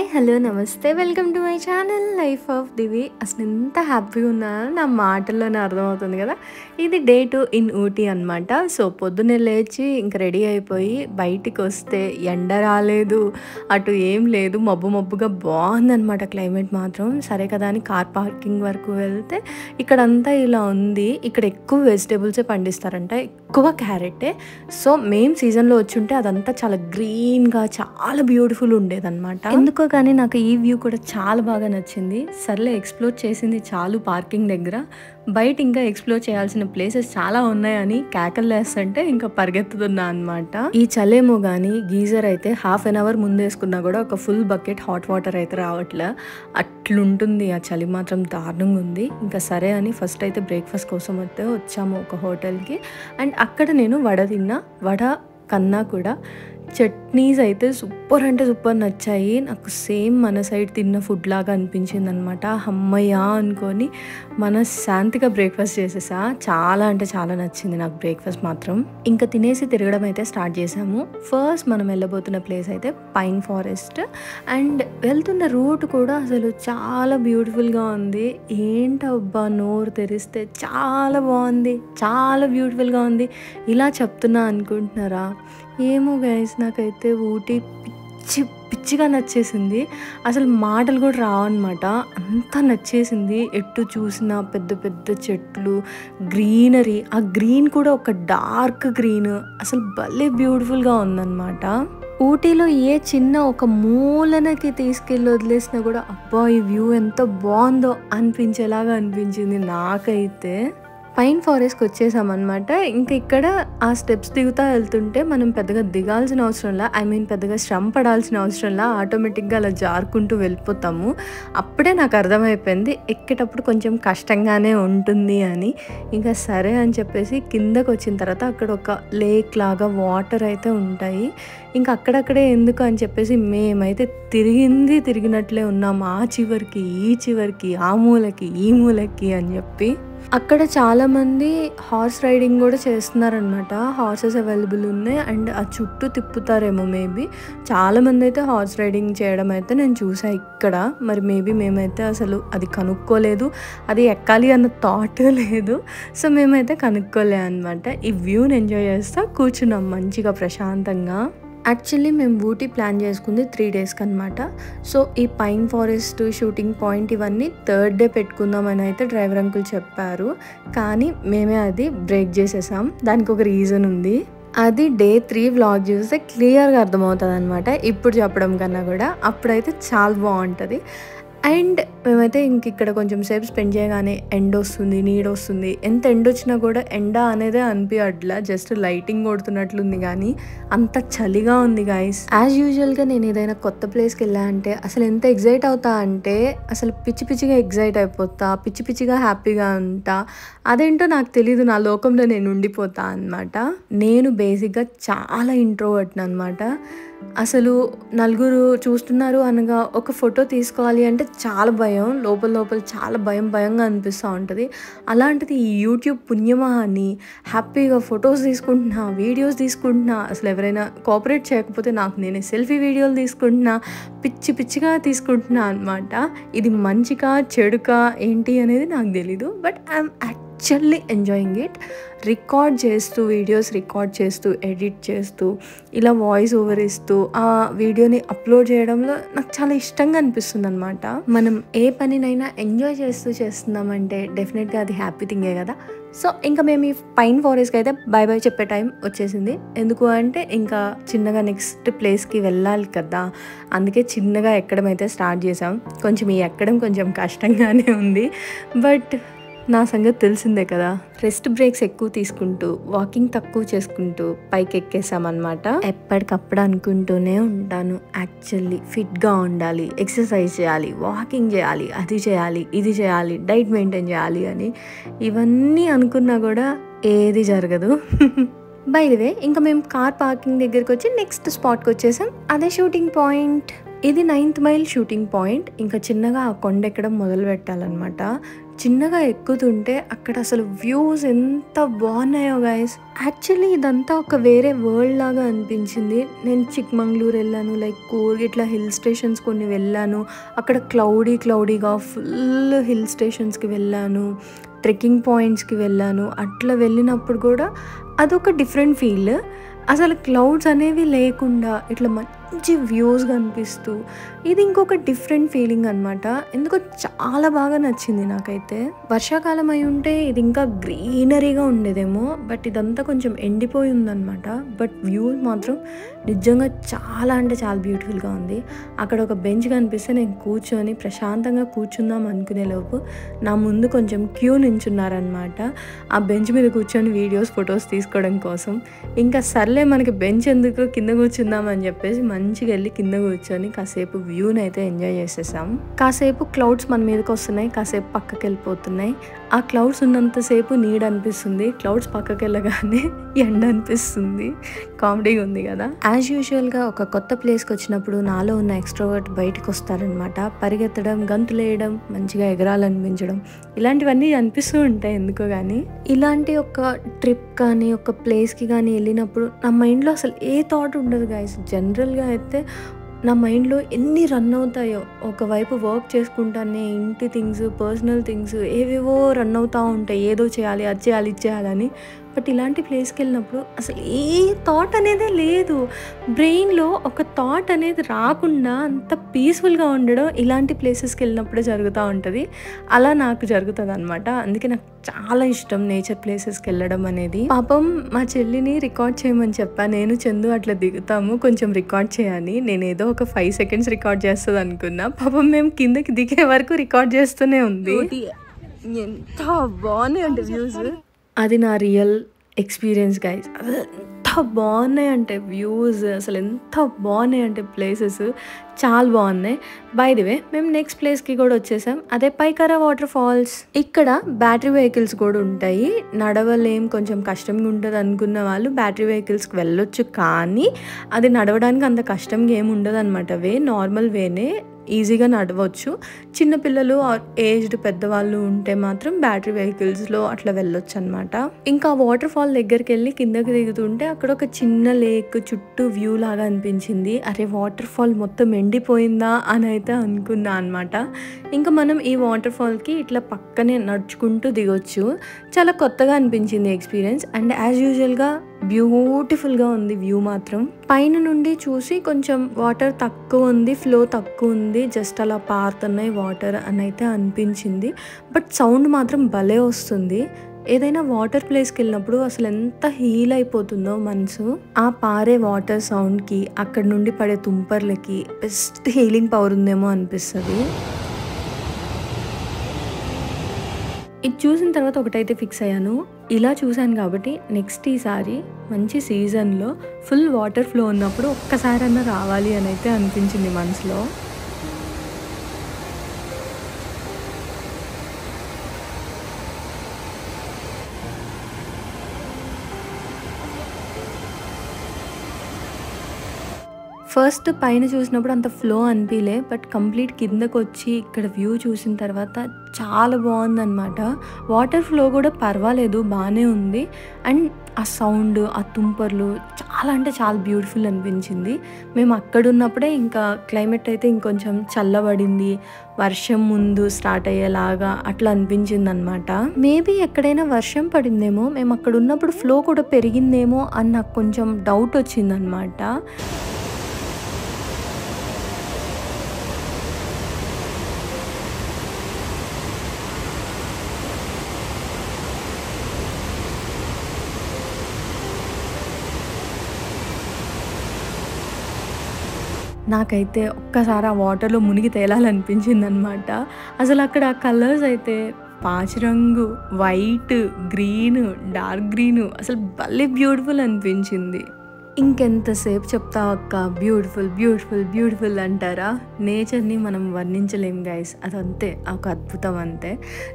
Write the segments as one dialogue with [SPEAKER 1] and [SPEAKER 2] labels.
[SPEAKER 1] Hi hello namaste welcome to my channel life of Divi. అసలు ఎంత హ్యాపీగా ఉన్నానో నా మాటల్లోనే అర్థమవుతుంది కదా. ఇది డే 2 ఇన్ ఊటీ అనమాట. సో పొద్దున్నే లేచి ఇంక రెడీ అయిపోయి బయటికి వస్తే ఎండ రాలేదు, అటు ఏం లేదు, మబ్బు మబ్బుగా బాగుందనమాట క్లైమేట్ మాత్రం. సరే కదా అని కార్ పార్కింగ్ వరకు వెళ్తే ఇక్కడంతా ఇలా ఉంది. ఇక్కడ ఎక్కువ వెజిటేబుల్సే పండిస్తారంట, ఎక్కువ క్యారెటే. సో మేము సీజన్లో వచ్చి ఉంటే అదంతా చాలా గ్రీన్గా చాలా బ్యూటిఫుల్ ఉండేదన్నమాట. ఎందుకో కానీ నాకు ఈ వ్యూ కూడా చాలా బాగా నచ్చింది. సర్లే ఎక్స్ప్లోర్ చేసింది చాలు పార్కింగ్ దగ్గర, బయట ఇంకా ఎక్స్ప్లోర్ చేయాల్సిన ప్లేసెస్ చాలా ఉన్నాయని కేకలు వేస్తుంటే ఇంకా పరిగెత్తుతున్నా అనమాట. ఈ చలేమో కానీ గీజర్ అయితే హాఫ్ అన్ అవర్ ముందేసుకున్నా కూడా ఒక ఫుల్ బకెట్ హాట్ వాటర్ అయితే రావట్లే, అట్లుంటుంది. ఆ చలి మాత్రం దారుణంగా ఉంది. ఇంకా సరే అని ఫస్ట్ అయితే బ్రేక్ఫాస్ట్ కోసం అయితే వచ్చాము ఒక హోటల్కి. అండ్ అక్కడ నేను వడ తిన్నా. వడ కన్నా కూడా చట్నీస్ అయితే సూపర్ అంటే సూపర్ నచ్చాయి నాకు. సేమ్ మన సైడ్ తిన్న ఫుడ్ లాగా అనిపించింది అనమాట. అమ్మయ్యా అనుకొని మనశ్శాంతిగా బ్రేక్ఫాస్ట్ చేసేసా. చాలా అంటే చాలా నచ్చింది నాకు బ్రేక్ఫాస్ట్ మాత్రం. ఇంకా తినేసి తిరగడం అయితే స్టార్ట్ చేసాము. ఫస్ట్ మనం వెళ్ళబోతున్న ప్లేస్ అయితే పైన్ ఫారెస్ట్. అండ్ వెళ్తున్న రూట్ కూడా అసలు చాలా బ్యూటిఫుల్గా ఉంది. ఏంటబ్బా నోరు తెరిస్తే చాలా బాగుంది, చాలా బ్యూటిఫుల్గా ఉంది. ఇలా చెప్తున్నా అనుకుంటున్నారా? ఏమో గైస్, నాకైతే ఊటీ పిచ్చిగా నచ్చేసింది. అసలు మాటలు కూడా రావన్నమాట, అంతా నచ్చేసింది. ఎటు చూసినా పెద్ద పెద్ద చెట్లు, గ్రీనరీ. ఆ గ్రీన్ కూడా ఒక డార్క్ గ్రీన్, అసలు భలే బ్యూటిఫుల్గా ఉందన్నమాట. ఊటీలో ఏ చిన్న ఒక మూలనకి తీసుకెళ్ళి వదిలేసినా కూడా అబ్బా ఈ వ్యూ ఎంత బాగుందో అనిపించేలాగా అనిపించింది నాకైతే. పైన్ ఫారెస్ట్కి వచ్చేసామన్నమాట. ఇంకా ఇక్కడ ఆ స్టెప్స్ దిగుతా వెళ్తుంటే మనం పెద్దగా దిగాల్సిన అవసరంలా, పెద్దగా శ్రమ పడాల్సిన అవసరంలా, ఆటోమేటిక్గా అలా జారుకుంటూ వెళ్ళిపోతాము. అప్పుడే నాకు అర్థమైపోయింది ఎక్కేటప్పుడు కొంచెం కష్టంగానే ఉంటుంది అని. ఇంకా సరే అని చెప్పేసి కిందకు వచ్చిన తర్వాత అక్కడ ఒక లేక్ లాగా వాటర్ అయితే ఉంటాయి. ఇంకా అక్కడక్కడే ఎందుకు అని చెప్పేసి మేమైతే తిరిగినట్లే ఉన్నాం. ఆ చివరికి ఈ చివరికి, ఆ మూలకి ఈ మూలకి అని చెప్పి. అక్కడ చాలామంది హార్స్ రైడింగ్ కూడా చేస్తున్నారనమాట. హార్సెస్ అవైలబుల్ ఉన్నాయి అండ్ ఆ చుట్టూ తిప్పుతారేమో మేబీ. చాలామంది అయితే హార్స్ రైడింగ్ చేయడం అయితే నేను చూసా ఇక్కడ. మరి మేబీ మేమైతే అసలు అది కనుక్కోలేదు, అది ఎక్కాలి అన్న థాట్ లేదు. సో మేమైతే కనుక్కోలే అనమాట. ఈ వ్యూని ఎంజాయ్ చేస్తా కూర్చున్నాం మంచిగా ప్రశాంతంగా. యాక్చువల్లీ మేము ఊటీ ప్లాన్ చేసుకుంది 3 డేస్కి అనమాట. సో ఈ పైన్ ఫారెస్ట్, షూటింగ్ పాయింట్ ఇవన్నీ 3rd డే పెట్టుకుందామని అయితే డ్రైవర్ అంకుల్ చెప్పారు. కానీ మేమే అది బ్రేక్ చేసేసాం. దానికి ఒక రీజన్ ఉంది. అది డే 3 వ్లాగ్ చూస్తే క్లియర్గా అర్థమవుతుంది అనమాట. ఇప్పుడు చెప్పడం కన్నా కూడా అప్పుడైతే చాలా బాగుంటుంది. అండ్ మేమైతే ఇంక ఇక్కడ కొంచెం సేపు స్పెండ్ చేయగానే ఎండ వస్తుంది, నీడ వస్తుంది. ఎంత ఎండ వచ్చినా కూడా ఎండ అనేదే అనిపించట్లా, జస్ట్ లైటింగ్ కొడుతున్నట్లుంది. కానీ అంత చలిగా ఉంది గైస్. యాజ్ యూజువల్గా నేను ఏదైనా కొత్త ప్లేస్కి వెళ్ళా అంటే అసలు ఎంత ఎగ్జైట్ అవుతా అంటే అసలు పిచ్చిగా ఎగ్జైట్ అయిపోతా, పిచ్చిగా హ్యాపీగా ఉంటా. అదేంటో నాకు తెలీదు, నా లోకంలో నేను ఉండిపోతా అనమాట. నేను బేసిక్గా చాలా ఇంట్రోవర్ట్ని అనమాట. అసలు నలుగురు చూస్తున్నారు అనగా ఒక ఫోటో తీసుకోవాలి అంటే చాలా భయం, లోపల చాలా భయంగా అనిపిస్తూ ఉంటుంది. అలాంటిది ఈ యూట్యూబ్ పుణ్యమా అని హ్యాపీగా ఫొటోస్ తీసుకుంటున్నా, వీడియోస్ తీసుకుంటున్నా. అసలు ఎవరైనా కోఆపరేట్ చేయకపోతే నాకు నేనే సెల్ఫీ వీడియోలు తీసుకుంటున్నా, పిచ్చిగా తీసుకుంటున్నా అనమాట. ఇది మంచిగా చెడుకా ఏంటి అనేది నాకు తెలీదు, but I'm actually enjoying it. Record చేస్తూ, వీడియోస్ రికార్డ్ చేస్తూ, ఎడిట్ చేస్తూ, ఇలా వాయిస్ ఓవర్ ఇస్తూ ఆ వీడియోని అప్లోడ్ చేయడంలో నాకు చాలా ఇష్టంగా అనిపిస్తుంది అనమాట. మనం ఏ పనినైనా ఎంజాయ్ చేస్తూ చేస్తున్నామంటే డెఫినెట్గా అది హ్యాపీ థింగే కదా. సో ఇంకా మేము ఈ పైన్ ఫారెస్ట్కి అయితే బై చెప్పే టైం వచ్చేసింది. ఎందుకు అంటే ఇంకా చిన్నగా నెక్స్ట్ ప్లేస్కి వెళ్ళాలి కదా, అందుకే చిన్నగా ఎక్కడం అయితే స్టార్ట్ చేసాం. కొంచెం ఈ ఎక్కడం కొంచెం కష్టంగానే ఉంది, బట్ నా సంగతి తెలిసిందే కదా. రెస్ట్ బ్రేక్స్ ఎక్కువ తీసుకుంటూ, వాకింగ్ తక్కువ చేసుకుంటూ పైకి ఎక్కేసామన్నమాట. ఎప్పటికప్పుడు అనుకుంటూనే ఉంటాను యాక్చువల్లీ ఫిట్గా ఉండాలి, ఎక్సర్సైజ్ చేయాలి, వాకింగ్ చేయాలి, అది చేయాలి, ఇది చేయాలి, డైట్ మెయింటైన్ చేయాలి అని. ఇవన్నీ అనుకున్నా కూడా ఏది జరగదు. బై ది వే ఇంకా మేము కార్ పార్కింగ్ దగ్గరికి వచ్చి నెక్స్ట్ స్పాట్కి వచ్చేసాం. అదే షూటింగ్ పాయింట్. ఇది 9th మైల్ షూటింగ్ పాయింట్. ఇంకా చిన్నగా ఆ కొండ ఎక్కడం మొదలు పెట్టాలన్నమాట. చిన్నగా ఎక్కుతుంటే అక్కడ అసలు వ్యూస్ ఎంత బాగున్నాయో గైస్. యాక్చువల్లీ ఇదంతా ఒక వేరే వరల్డ్ లాగా అనిపించింది. నేను చిక్మంగళూరు వెళ్ళాను, లైక్ కూర్గ్, ఇట్లా హిల్ స్టేషన్స్ కొన్ని వెళ్ళాను. అక్కడ క్లౌడీగా ఫుల్ హిల్ స్టేషన్స్కి వెళ్ళాను, ట్రెక్కింగ్ పాయింట్స్కి వెళ్ళాను. అట్లా వెళ్ళినప్పుడు కూడా అదొక డిఫరెంట్ ఫీల్. అసలు క్లౌడ్స్ అనేవి లేకుండా ఇట్లా మంచి వ్యూస్ కనిపిస్తూ ఇది ఇంకొక డిఫరెంట్ ఫీలింగ్ అనమాట. ఎందుకో చాలా బాగా నచ్చింది నాకైతే. వర్షాకాలం అయి ఉంటే ఇది ఇంకా గ్రీనరీగా ఉండేదేమో, బట్ ఇదంతా కొంచెం ఎండిపోయి ఉందన్నమాట. బట్ వ్యూస్ మాత్రం నిజంగా చాలా అంటే చాలా బ్యూటిఫుల్గా ఉంది. అక్కడ ఒక బెంచ్ కనిపిస్తే నేను కూర్చొని ప్రశాంతంగా కూర్చుందాం అనుకునే లోపు నా ముందు కొంచెం క్యూ నించున్నారనమాట. ఆ బెంచ్ మీద కూర్చొని వీడియోస్, ఫొటోస్ తీసుకోవడం కోసం. ఇంకా సర్లే మనకి బెంచ్ ఎందుకు, కింద కూర్చుందాం అని చెప్పేసి మంచిగా వెళ్ళి కింద కూర్చొని కాసేపు వ్యూని అయితే ఎంజాయ్ చేసేసాం. కాసేపు క్లౌడ్స్ మన మీదకి వస్తున్నాయి, కాసేపు పక్కకి వెళ్ళిపోతున్నాయి. ఆ క్లౌడ్స్ ఉన్నంతసేపు నీడ అనిపిస్తుంది, క్లౌడ్స్ పక్కకి వెళ్ళగానే ఎండ అనిపిస్తుంది. కామెడీగా ఉంది కదా. యాజ్ యూజువల్గా ఒక కొత్త ప్లేస్కి వచ్చినప్పుడు నాలో ఉన్న ఎక్స్ట్రోవర్ట్ బయటకు వస్తారనమాట. పరిగెత్తడం, గంతులేయడం, మంచిగా ఎగరాలనిపించడం, ఇలాంటివన్నీ అనిపిస్తూ ఉంటాయి ఎందుకో కానీ. ఇలాంటి ఒక ట్రిప్ కానీ ఒక ప్లేస్కి కానీ వెళ్ళినప్పుడు నా మైండ్లో అసలు ఏ థాట్ ఉండదు గైస్. జనరల్గా అయితే నా మైండ్లో ఎన్ని రన్ అవుతాయో, ఒకవైపు వర్క్ చేసుకుంటానే ఇంటి థింగ్స్, పర్సనల్ థింగ్స్ ఏవేవో రన్ అవుతూ ఉంటాయి. ఏదో చేయాలి, అది చేయాలి, ఇది చేయాలని. బట్ ఇలాంటి ప్లేస్కి వెళ్ళినప్పుడు అసలు ఏ థాట్ అనేదే లేదు. బ్రెయిన్లో ఒక థాట్ అనేది రాకుండా అంత పీస్ఫుల్గా ఉండడం ఇలాంటి ప్లేసెస్కి వెళ్ళినప్పుడే జరుగుతూ ఉంటుంది. అలా నాకు జరుగుతుంది అనమాట. అందుకే నాకు చాలా ఇష్టం నేచర్ ప్లేసెస్కి వెళ్ళడం అనేది. పాపం మా చెల్లిని రికార్డ్ చేయమని చెప్పా. నేను చందు అట్లా దిగుతాము, కొంచెం రికార్డ్ చేయాలి. నేను ఏదో ఒక 5 seconds రికార్డ్ చేస్తుంది అనుకున్నా. పాపం మేము కిందకి దిగే వరకు రికార్డ్ చేస్తూనే ఉంది. ఎంత బాగున్నాయి అంటే వ్యూస్. అది నా రియల్ ఎక్స్పీరియన్స్ గైస్. అది ఎంత బాగున్నాయి అంటే వ్యూస్, అసలు ఎంత బాగున్నాయి అంటే ప్లేసెస్ చాలా బాగున్నాయి. బై ది వే మేము నెక్స్ట్ ప్లేస్కి కూడా వచ్చేసాం. అదే పైకారా వాటర్ ఫాల్స్. ఇక్కడ బ్యాటరీ వెహికల్స్ కూడా ఉంటాయి. నడవలేం, కొంచెం కష్టంగా ఉంటుంది అనుకున్న వాళ్ళు బ్యాటరీ వెహికల్స్కి వెళ్ళొచ్చు. కానీ అది నడవడానికి అంత కష్టంగా ఏమి ఉండదు అనమాట. నార్మల్ వేనే, ఈజీగా నడవచ్చు. చిన్నపిల్లలు, ఏజ్డ్ పెద్దవాళ్ళు ఉంటే మాత్రం బ్యాటరీ వెహికల్స్లో అట్లా వెళ్ళొచ్చు అనమాట. ఇంకా వాటర్ ఫాల్ దగ్గరికి వెళ్ళి కిందకి దిగుతుంటే అక్కడ ఒక చిన్న లేక్ చుట్టూ వ్యూ లాగా అనిపించింది. అరే వాటర్ ఫాల్ మొత్తం ఎండిపోయిందా అని అయితే అనుకున్నా అనమాట. ఇంకా మనం ఈ వాటర్ ఫాల్కి ఇట్లా పక్కనే నడుచుకుంటూ దిగొచ్చు. చాలా కొత్తగా అనిపించింది ఎక్స్పీరియన్స్. అండ్ యాజ్ యూజువల్గా బ్యూటిఫుల్గా ఉంది వ్యూ మాత్రం. పైన నుండి చూసి కొంచెం వాటర్ తక్కువ ఉంది, ఫ్లో తక్కువ ఉంది, జస్ట్ అలా పారుతున్నాయి వాటర్ అని అయితే అనిపించింది. బట్ సౌండ్ మాత్రం భలే వస్తుంది. ఏదైనా వాటర్ ప్లేస్కి వెళ్ళినప్పుడు అసలు ఎంత హీల్ అయిపోతుందో మనసు. ఆ పారే వాటర్ సౌండ్కి, అక్కడ నుండి పడే తుంపర్లకి బెస్ట్ హీలింగ్ పవర్ ఉందేమో అనిపిస్తుంది. ఇది చూసిన తర్వాత ఒకటైతే ఫిక్స్ అయ్యాను, ఇలా చూశాను కాబట్టి నెక్స్ట్ ఈసారి మంచి సీజన్లో ఫుల్ వాటర్ ఫ్లో ఉన్నప్పుడు ఒక్కసారన్నా రావాలి అని అయితే అనిపించింది మనసులో. ఫస్ట్ పైన చూసినప్పుడు అంత ఫ్లో అనిపించలే, బట్ కంప్లీట్ కిందకు వచ్చి ఇక్కడ వ్యూ చూసిన తర్వాత చాలా బాగుందన్నమాట. వాటర్ ఫ్లో కూడా పర్వాలేదు, బాగానే ఉంది. అండ్ ఆ సౌండ్, ఆ తుంపర్లు చాలా అంటే చాలా బ్యూటిఫుల్ అనిపించింది. మేము అక్కడ ఉన్నప్పుడే ఇంకా క్లైమేట్ అయితే ఇంకొంచెం చల్లబడింది, వర్షం ముందు స్టార్ట్ అయ్యేలాగా అట్లా అనిపించింది అనమాట. మేబీ ఎక్కడైనా వర్షం పడిందేమో, మేము అక్కడ ఉన్నప్పుడు ఫ్లో కూడా పెరిగిందేమో అని నాకు కొంచెం డౌట్ వచ్చిందనమాట. నాకైతే ఒక్కసారి ఆ వాటర్లో మునిగి తేలాలనిపించింది అనమాట. అసలు అక్కడ ఆ కలర్స్ అయితే పాచిరంగు, వైట్, గ్రీన్, డార్క్ గ్రీను, అసలు భలే బ్యూటిఫుల్ అనిపించింది. ఇంకెంతసేపు చెప్తావు అక్క, బ్యూటిఫుల్ బ్యూటిఫుల్ బ్యూటిఫుల్ అంటారా? నేచర్ని మనం వర్ణించలేం గైస్, అదంతే ఒక అద్భుతం అంతే.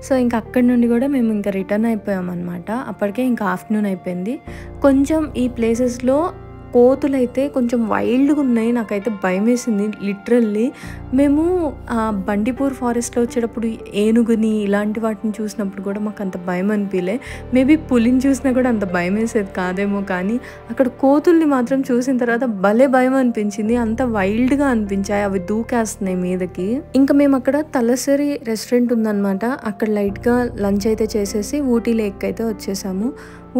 [SPEAKER 1] సో ఇంకా అక్కడి నుండి కూడా మేము ఇంకా రిటర్న్ అయిపోయాం అనమాట. అప్పటికే ఇంకా ఆఫ్టర్నూన్ అయిపోయింది. కొంచెం ఈ ప్లేసెస్లో కోతులైతే కొంచెం వైల్డ్‌గా ఉన్నాయి. నాకైతే భయమేసింది లిటరల్లీ. మేము బండిపూర్ ఫారెస్ట్‌లో వచ్చేటప్పుడు ఏనుగుని ఇలాంటి వాటిని చూసినప్పుడు కూడా మాకంత భయం అనిపియలే. మేబీ పులిని చూసినా కూడా అంత భయమేసేది కాదేమో కానీ, అక్కడ కోతుల్ని మాత్రం చూసిన తర్వాత భలే భయం అనిపించింది. అంత వైల్డ్‌గా అనిపించాయి. అవి దూకేస్తున్నాయి మీదకి. ఇంకా మేము అక్కడ తలసరి రెస్టారెంట్ ఉందన్నమాట. అక్కడ లైట్‌గా లంచ్ అయితే చేసేసి ఊటీ లేక్ అయితే వచ్చేసాము.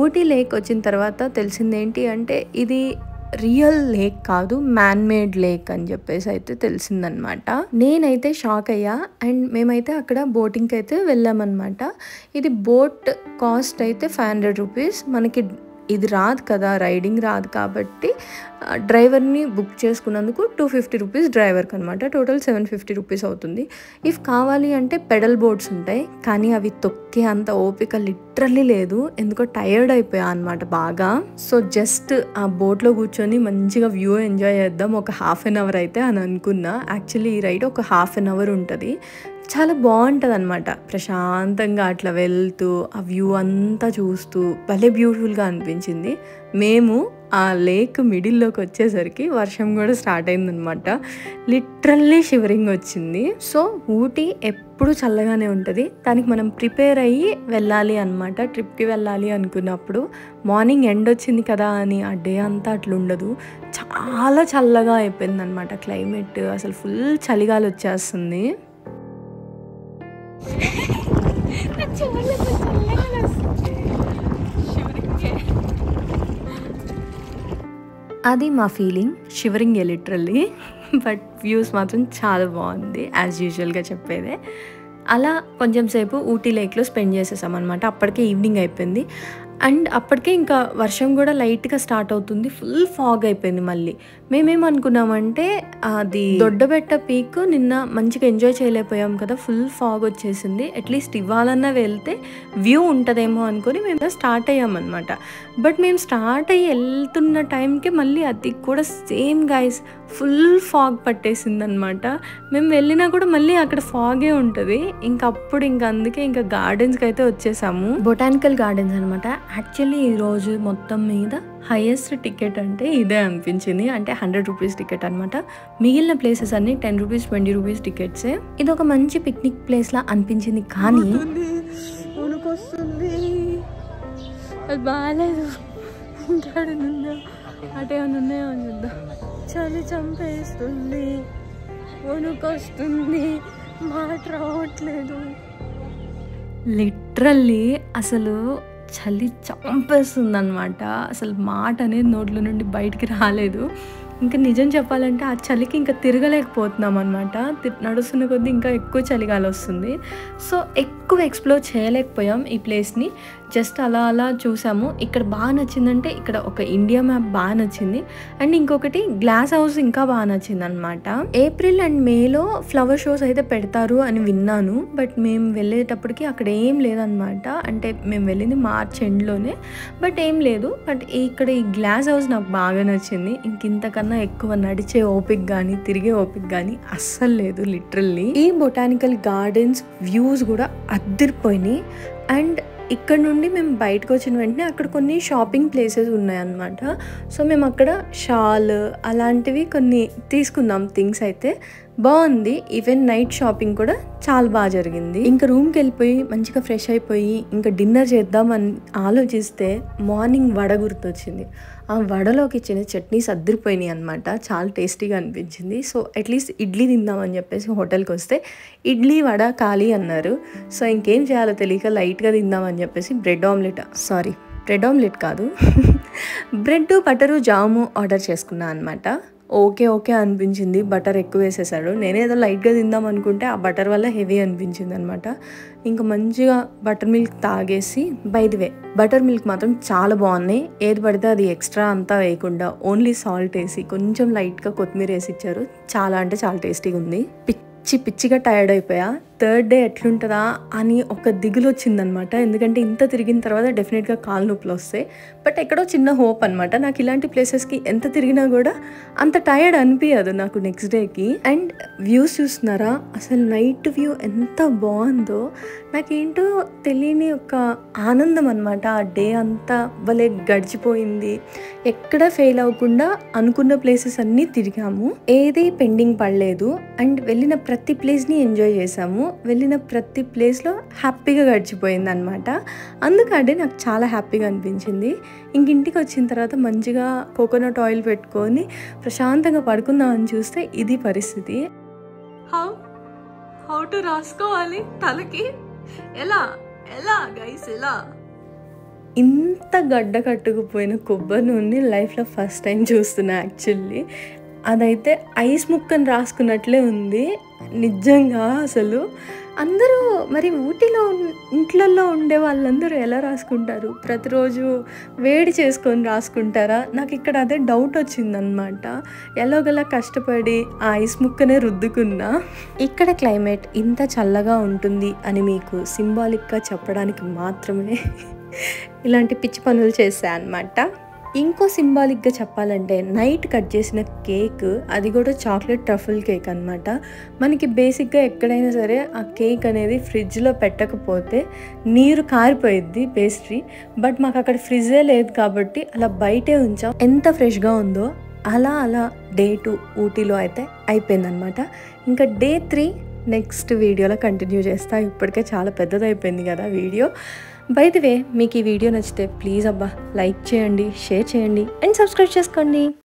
[SPEAKER 1] ఊటీ లేక్ వచ్చిన తర్వాత తెలిసింది ఏంటి అంటే ఇది రియల్ లేక్ కాదు, మ్యాన్ మేడ్ లేక్ అని చెప్పేసి అయితే తెలిసిందనమాట. నేనైతే షాక్ అయ్యా. అండ్ మేమైతే అక్కడ బోటింగ్కి అయితే వెళ్ళామన్నమాట. ఇది బోట్ కాస్ట్ అయితే 500 రూపీస్. మనకి ఇది రాదు కదా, రైడింగ్ రాదు కాబట్టి డ్రైవర్ని బుక్ చేసుకున్నందుకు 250 రూపీస్ డ్రైవర్కి అనమాట. టోటల్ 750 రూపీస్ అవుతుంది. ఇఫ్ కావాలి అంటే పెడల్ బోట్స్ ఉంటాయి, కానీ అవి తొక్కే అంత ఓపిక లిటరల్లీ లేదు. ఎందుకో టైర్డ్ అయిపోయా అనమాట బాగా. సో జస్ట్ ఆ బోట్లో కూర్చొని మంచిగా వ్యూ ఎంజాయ్ చేద్దాం ఒక హాఫ్ అన్ అవర్ అయితే అని అనుకున్నా. యాక్చువల్లీ ఈ రైడ్ ఒక హాఫ్ అన్ అవర్ ఉంటుంది. చాలా బాగుంటుంది అనమాట. ప్రశాంతంగా అట్లా వెళ్తూ ఆ వ్యూ అంతా చూస్తూ భలే బ్యూటిఫుల్గా అనిపించింది. మేము ఆ లేక్ మిడిల్లోకి వచ్చేసరికి వర్షం కూడా స్టార్ట్ అయిందనమాట. లిటరల్లీ షివరింగ్ వచ్చింది. సో ఊటీ ఎప్పుడు చల్లగానే ఉంటుంది. దానికి మనం ప్రిపేర్ అయ్యి వెళ్ళాలి అనమాట. ట్రిప్కి వెళ్ళాలి అనుకున్నప్పుడు మార్నింగ్ ఎండ్ వచ్చింది కదా అని ఆ డే అంతా అట్లా ఉండదు. చాలా చల్లగా అయిపోయింది అనమాట క్లైమేట్. అసలు ఫుల్ చలిగాలి వచ్చేస్తుంది. అది మా feeling, shivering literally. But views మాత్రం చాలా బాగుంది యాజ్ యూజువల్గా చెప్పేదే. అలా కొంచెం సేపు ఊటీ లేక్లో స్పెండ్ చేసేసాం అనమాట. అప్పటికే ఈవినింగ్ అయిపోయింది. అండ్ అప్పటికే ఇంకా వర్షం కూడా లైట్గా స్టార్ట్ అవుతుంది. ఫుల్ ఫాగ్ అయిపోయింది మళ్ళీ. మేమేమనుకున్నామంటే అది దొడ్డబెట్ట పీక్ నిన్న మంచిగా ఎంజాయ్ చేయలేకపోయాం కదా, ఫుల్ ఫాగ్ వచ్చేసింది. అట్లీస్ట్ ఇవ్వాలన్నా వెళ్తే వ్యూ ఉంటుందేమో అనుకొని మేము స్టార్ట్ అయ్యామన్నమాట. బట్ మేము స్టార్ట్ అయ్యి వెళ్తున్న టైంకి మళ్ళీ అది కూడా సేమ్ గైస్ ఫుల్ ఫాగ్ పట్టేసింది అనమాట. మేము వెళ్ళినా కూడా మళ్ళీ అక్కడ ఫాగే ఉంటుంది. ఇంకా అందుకే ఇంకా గార్డెన్స్కి అయితే వచ్చేసాము. బొటానికల్ గార్డెన్స్ అనమాట. యాక్చువల్లీ ఈరోజు మొత్తం మీద హైయెస్ట్ టికెట్ అంటే ఇదే అనిపించింది. అంటే 100 రూపీస్ టికెట్ అనమాట. మిగిలిన ప్లేసెస్ అన్ని 10 రూపీస్ 20 రూపీస్ టికెట్సే. ఇది ఒక మంచి పిక్నిక్ ప్లేస్ లా అనిపించింది. కానీ అది బాగాలేదు. అటే ఉన్నాయో చూద్దాం. చలి చంపేస్తుంది, వణుకొస్తుంది, మాట రావట్లేదు. లిటరల్లీ అసలు చలి చంపేస్తుంది అనమాట. అసలు మాట అనేది నోట్లో నుండి బయటికి రాలేదు. ఇంకా నిజం చెప్పాలంటే ఆ చలికి ఇంకా తిరగలేకపోతున్నాం అనమాట. నడుస్తున్న కొద్దీ ఇంకా ఎక్కువ చలిగాలి వస్తుంది. సో ఎక్కువ ఎక్స్ప్లోర్ చేయలేకపోయాం ఈ ప్లేస్ని. జస్ట్ అలా అలా చూసాము. ఇక్కడ బాగా నచ్చిందంటే ఇక్కడ ఒక ఇండియా మ్యాప్ బాగా నచ్చింది. అండ్ ఇంకొకటి గ్లాస్ హౌస్ ఇంకా బాగా నచ్చింది అనమాట. ఏప్రిల్ అండ్ మేలో ఫ్లవర్ షోస్ అయితే పెడతారు అని విన్నాను. బట్ మేము వెళ్ళేటప్పటికి అక్కడ ఏం లేదనమాట. అంటే మేము వెళ్ళింది మార్చ్ ఎండ్లోనే, బట్ ఏం లేదు. బట్ ఇక్కడ ఈ గ్లాస్ హౌస్ నాకు బాగా నచ్చింది. ఇంతకన్నా ఎక్కువ నడిచే ఓపిక కానీ తిరిగే ఓపిక కానీ అస్సలు లేదు లిటరల్లీ. ఈ బొటానికల్ గార్డెన్స్ వ్యూస్ కూడా అద్దరిపోయినాయి. అండ్ ఇక్కడ నుండి మేము బయటకు వచ్చిన వెంటనే అక్కడ కొన్ని షాపింగ్ ప్లేసెస్ ఉన్నాయన్నమాట. సో మేము అక్కడ షాల్ అలాంటివి కొన్ని తీసుకున్నాం. థింగ్స్ అయితే బాగుంది. ఈవెన్ నైట్ షాపింగ్ కూడా చాలా బాగా జరిగింది. ఇంకా రూమ్కి వెళ్ళిపోయి మంచిగా ఫ్రెష్ అయిపోయి ఇంకా డిన్నర్ చేద్దామని ఆలోచిస్తే మార్నింగ్ వడ గుర్తొచ్చింది. ఆ వడలోకి ఇచ్చిన చట్నీస్ అద్దరిపోయినాయి అనమాట. చాలా టేస్టీగా అనిపించింది. సో అట్లీస్ట్ ఇడ్లీ తిందామని చెప్పేసి హోటల్కి వస్తే ఇడ్లీ వడ ఖాళీ అన్నారు. సో ఇంకేం చేయాలో తెలియక లైట్గా తిందామని చెప్పేసి బ్రెడ్ ఆమ్లెట్ కాదు బ్రెడ్ బటరు జాము ఆర్డర్ చేసుకున్నాను అనమాట. ఓకే అనిపించింది. బటర్ ఎక్కువ వేసేసాడు. నేనేదో లైట్గా తిందాం అనుకుంటే ఆ బటర్ వల్ల హెవీ అనిపించింది అనమాట. ఇంకా మంచిగా బటర్ మిల్క్ తాగేసి, by the way butter milk మాత్రం చాలా బాగున్నాయి. ఏది పడితే అది ఎక్స్ట్రా అంతా వేయకుండా ఓన్లీ సాల్ట్ వేసి కొంచెం లైట్గా కొత్తిమీర వేసి ఇచ్చారు. చాలా అంటే చాలా టేస్టీగా ఉంది. పిచ్చిగా టైర్డ్ అయిపోయా. థర్డ్ డే ఎట్లుంటుందా అని ఒక దిగులు వచ్చిందనమాట. ఎందుకంటే ఇంత తిరిగిన తర్వాత డెఫినెట్గా కాలు నొప్పులు వస్తాయి. బట్ ఎక్కడో చిన్న హోప్ అనమాట. నాకు ఇలాంటి ప్లేసెస్కి ఎంత తిరిగినా కూడా అంత టైర్డ్ అనిపించదు నాకు నెక్స్ట్ డేకి. అండ్ వ్యూస్ చూస్తున్నారా, అసలు నైట్ వ్యూ ఎంత బాగుందో. నాకేంటో తెలియని ఒక ఆనందం అనమాట. ఆ డే అంతా భలే గడిచిపోయింది. ఎక్కడ ఫెయిల్ అవ్వకుండా అనుకున్న ప్లేసెస్ అన్నీ తిరిగాము, ఏది పెండింగ్ పడలేదు. అండ్ వెళ్ళిన ప్రతి ప్లేస్ని ఎంజాయ్ చేసాము. వెళ్ళిన ప్రతి ప్లేస్లో హ్యాపీగా గడిచిపోయింది అనమాట. అందుకంటే నాకు చాలా హ్యాపీగా అనిపించింది. ఇంక ఇంటికి వచ్చిన తర్వాత మంచిగా కోకోనట్ ఆయిల్ పెట్టుకొని ప్రశాంతంగా పడుకుందామని చూస్తే ఇది పరిస్థితి. హౌ టు రాసుకోవాలి తలకి, ఎలా ఎలా గైస్ ఎలా? ఇంత గడ్డ కట్టుకుపోయిన కొబ్బరి నూనె లైఫ్లో ఫస్ట్ టైం చూస్తున్నా యాక్చువల్లీ. అదైతే ఐస్ ముక్కని రాసుకున్నట్లే ఉంది నిజంగా. అసలు అందరూ మరి ఊటీలో ఇంట్లల్లో ఉండే వాళ్ళందరూ ఎలా రాసుకుంటారు? ప్రతిరోజు వేడి చేసుకొని రాసుకుంటారా? నాకు ఇక్కడ అదే డౌట్ వచ్చిందనమాట. ఎలాగలా కష్టపడి ఆ ఐస్ ముక్కనే రుద్దుకున్నా. ఇక్కడ క్లైమేట్ ఇంత చల్లగా ఉంటుంది అని మీకు సింబాలిక్గా చెప్పడానికి మాత్రమే ఇలాంటి పిచ్చి పనులు చేశా అనమాట. ఇంకో సింబాలిక్గా చెప్పాలంటే నైట్ కట్ చేసిన కేక్, అది కూడా చాక్లెట్ ట్రఫుల్ కేక్ అనమాట. మనకి బేసిక్గా ఎక్కడైనా సరే ఆ కేక్ అనేది ఫ్రిడ్జ్లో పెట్టకపోతే నీరు కారిపోయిద్ది పేస్ట్రీ. బట్ మాకు అక్కడ ఫ్రిడ్జే లేదు కాబట్టి అలా బయటే ఉంచాం. ఎంత ఫ్రెష్గా ఉందో అలా డే 2 ఊటీలో అయితే అయిపోయిందనమాట. ఇంకా డే 3 నెక్స్ట్ వీడియోలో కంటిన్యూ చేస్తా. ఇప్పటికే చాలా పెద్దదైపోయింది కదా వీడియో. బై ది వే, మీకు ఈ వీడియో నచ్చితే ప్లీజ్ అబ్బా లైక్ చేయండి, షేర్ చేయండి అండ్ సబ్స్క్రైబ్ చేసుకోండి.